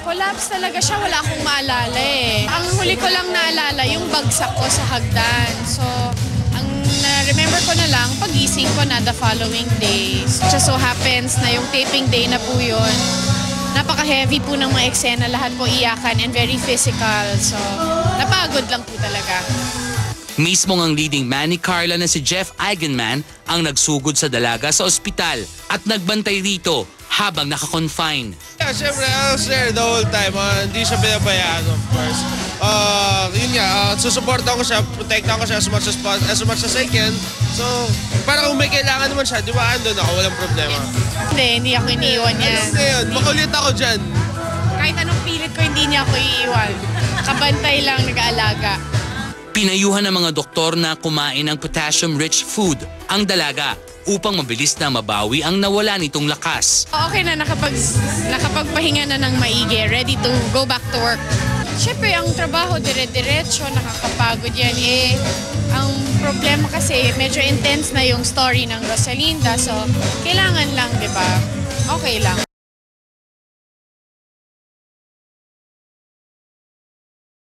Collapse talaga siya, wala akong maalala eh. Ang huli ko lang naalala, yung bagsak ko sa hagdan. So, ang na-remember ko na lang, pagising ko na the following day. Just so happens na yung taping day na po yun. Napaka-heavy po ng mga eksena, lahat po iyakan and very physical. So, napagod lang po talaga. Mismong ang leading man ni Carla na si Jeff Eigenman ang nagsugod sa dalaga sa ospital at nagbantay rito habang naka-confine. Yeah, siyempre, I was there the whole time. Hindi siya pinabayaan, of course. Yun nga, susuportan ko siya, protektan ko siya as much as I can. So, parang kung may kailangan naman siya, di ba, andun ako, walang problema. Hindi ako iniiwan niya. Hindi yun, makulit ako dyan. Kahit anong pilit ko, hindi niya ako iiwan. Kabantay lang, nag-aalaga. Pinayuhan ng mga doktor na kumain ng potassium-rich food ang dalaga upang mabilis na mabawi ang nawala nitong lakas. Okay na, nakapagpahinga na ng maigi, ready to go back to work. Siyempre, ang trabaho dire-diretso, nakakapagod yan eh. Ang problema kasi, medyo intense na yung story ng Rosalinda, so kailangan lang, di ba? Okay lang.